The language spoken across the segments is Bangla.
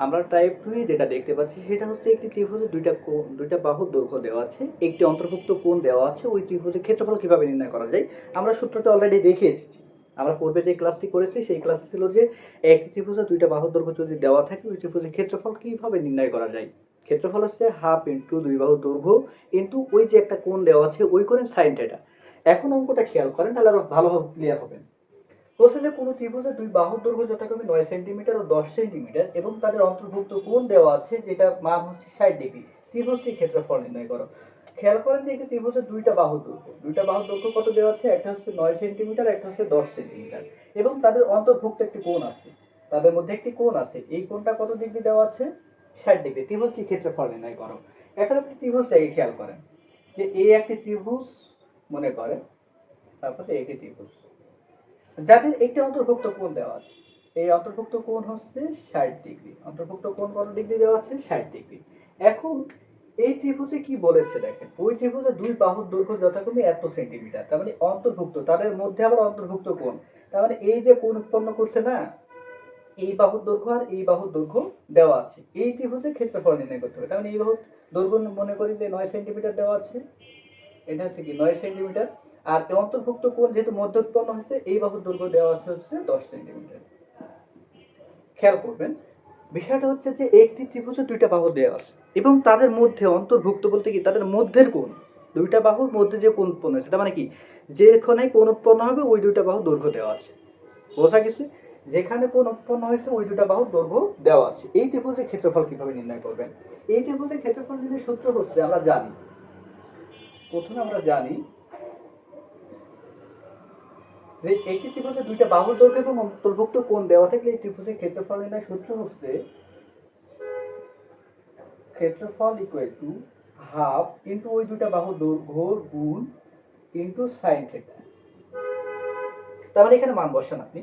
আমরা টাইপ 2 যেটা দেখতে পাচ্ছি সেটা হচ্ছে একটি ত্রিভুজে দুইটা বাহুর দৈর্ঘ্য দেওয়া আছে, একটি অন্তর্ভুক্ত কোণ দেওয়া আছে। ওই ত্রিভুজের ক্ষেত্রফল কিভাবে নির্ণয় করা যায় আমরা সূত্রটা অলরেডি দেখে এসেছি। আমরা পূর্বে যে ক্লাসটি করেছি সেই ক্লাসে ছিল যে একটি ত্রিভুজে দুইটা বাহুর দৈর্ঘ্য যদি দেওয়া থাকে ওই ত্রিভুজের ক্ষেত্রফল কিভাবে নির্ণয় করা যায়। ক্ষেত্রফল হচ্ছে হাফ ইন্টু দুই বাহুর দৈর্ঘ্য ইন্টু ওই যে একটা কোণ দেওয়া আছে ওই কোণের সাইন থিটা। এখন অঙ্কটা খেয়াল করেন তাহলে আরো ভালোভাবে ক্লিয়ার হবে। বলছে যে কোনো ত্রিভুজের দুই বাহুর দৈর্ঘ্য যথাক্রমে 9 সেন্টিমিটার ও 10 সেন্টিমিটার এবং তাদের অন্তর্ভুক্ত কোণ দেওয়া আছে যেটা মান হচ্ছে 60 ডিগ্রি। ত্রিভুজটির ক্ষেত্রফল নির্ণয় করো। খেয়াল করেন যে এই ত্রিভুজের দুইটা বাহুর দৈর্ঘ্য কত দেওয়া আছে, একটা হচ্ছে 9 সেন্টিমিটার, একটা হচ্ছে 10 সেন্টিমিটার এবং তাদের অন্তর্ভুক্ত একটি কোণ আছে, তাদের মধ্যে একটি কোণ আছে। এই কোণটা কত ডিগ্রি দেওয়া আছে, 60 ডিগ্রি। ত্রিভুজটির ক্ষেত্রফল নির্ণয় করো। এখন আপনি ত্রিভুজটাকে খেয়াল করেন যে এই একটি ত্রিভুজ মনে করেন, তারপরে একটি ত্রিভুজ যাদের একটি অন্তর্ভুক্ত কোণ দেওয়া আছে। এই অন্তর্ভুক্ত কোণ হচ্ছে 60 ডিগ্রি। অন্তর্ভুক্ত কোণ কত ডিগ্রি দেওয়া আছে, 60 ডিগ্রি। এখন এই ত্রিভুজে কি বলেছে দেখেন, ওই ত্রিভুজে দুই বাহুর দৈর্ঘ্য যথাক্রমে এত সেন্টিমিটার, তার মানে অন্তর্ভুক্ত, তাদের মধ্যে আবার অন্তর্ভুক্ত কোণ। তার মানে এই যে কোণ উৎপন্ন করছে না, এই বাহুর দৈর্ঘ্য আর এই বাহুর দৈর্ঘ্য দেওয়া আছে। এই ত্রিভুজের ক্ষেত্রফল নির্ণয় করতে হবে। তার মানে এই বাহুর দৈর্ঘ্য মনে করি যে 9 সেন্টিমিটার দেওয়া আছে, এটা হচ্ছে কি 9 সেন্টিমিটার। আর অন্তর্ভুক্ত কোণ যেহেতু মধ্য উৎপন্ন হচ্ছে, এই বাহুর দৈর্ঘ্য দেওয়া আছে হচ্ছে 10 সেন্টিমিটার। খেয়াল করবেন বিষয়টা হচ্ছে যে একটি ত্রিভুজে দুইটা বাহু দেওয়া আছে এবং তাদের মধ্যে অন্তর্ভুক্ত বলতে কি তাদের মধ্যের কোণ, দুইটা বাহুর মধ্যে যে কোণ উৎপন্ন হচ্ছে, তার মানে কি যেখানে কোণ উৎপন্ন হবে ওই দুইটা বাহু দৈর্ঘ্য দেওয়া আছে। বোঝা গেছে? যেখানে কোণ উৎপন্ন হয়েছে ওই দুইটা বাহুর দৈর্ঘ্য দেওয়া আছে। এই ত্রিভুজের ক্ষেত্রফল কিভাবে নির্ণয় করবেন? এই ত্রিভুজের ক্ষেত্রফল নির্ণয়ের সূত্র হচ্ছে আমরা জানি, প্রথমে আমরা জানি যে একটি ত্রিভুজে দুইটা বাহুর দৈর্ঘ্য এবং অন্তর্ভুক্ত কোণ দেওয়া থাকলে এই ত্রিভুজের ক্ষেত্রফল নির্ণয়ের সূত্র হচ্ছে ক্ষেত্রফল ইকুয়াল টু হাফ ইন্টু ওই দুইটা বাহুর দৈর্ঘ্য গুণ ইন্টু সাইন থিটা। তার মানে এখানে মান বসান আপনি,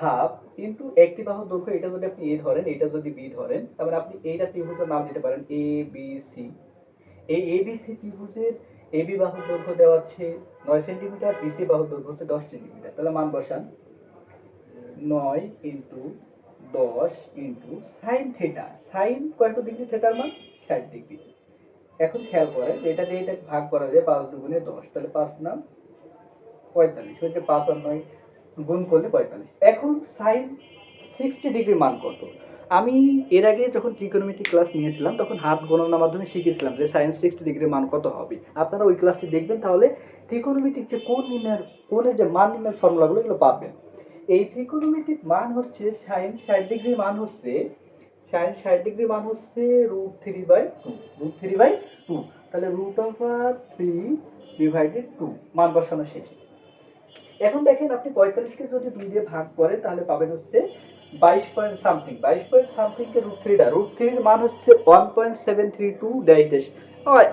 হাফ ইন্টু একটি বাহুর দৈর্ঘ্য, এটা যদি আপনি এ ধরেন, এটা যদি বি ধরেন, তার মানে আপনি এইটা ত্রিভুজের নাম দিতে পারেন এ বি সি। এই এ বি সি ত্রিভুজের এ বি বাহুর দৈর্ঘ্য দেওয়া আছে 9 সেন্টিমিটার, বি সি বাহুর দৈর্ঘ্য হচ্ছে 10 সেন্টিমিটার। তাহলে মান বসান 9 into 10 into sine theta. Sine কত ডিগ্রি, থিটার মান 60 ডিগ্রি। এখন খেয়াল করেন এটা দিয়ে এটা ভাগ করা যায় 5 দুগুণে 10, তাহলে 5 নাম 45, হচ্ছে 5 আর 9 গুণ করলে 45। এখন সাইন 60 ডিগ্রি মান কত? আমি এর আগে যখন ট্রিগোনোমেট্রি ক্লাস নিয়েছিলাম তখন হাত গণনার মাধ্যমে শিখেছিলাম যে সাইন 60 ডিগ্রি মান কত হবে। আপনারা ওই ক্লাসটি দেখবেন, তাহলে ট্রিগোনোমেট্রিক যে কোণের যে মান নির্ণয়ের ফর্মুলাগুলো এগুলো পাবেন। এই ত্রিকোণমিতিক মান হচ্ছে সাইন 60 ডিগ্রি মান হচ্ছে √3/2, √3/2। তাহলে √3/2 মান বসানো শেষ। এখন দেখেন আপনি 45 কে যদি 2 দিয়ে ভাগ করেন তাহলে পাবেন হচ্ছে 22 পয়েন্ট সামথিং। 22 পয়েন্ট সামথিং কে √3 এর মান হচ্ছে 1.732 ড্যাশ ড্যাশ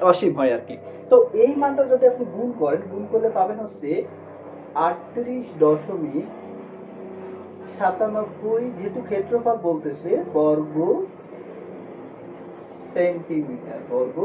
অসীম হয় আর কি। তো এই মানটা যদি আপনি গুণ করেন, গুণ করলে পাবেন হচ্ছে 38.97, যেহেতু ক্ষেত্রফল বলতেছে বর্গ সেন্টিমিটার, বর্গ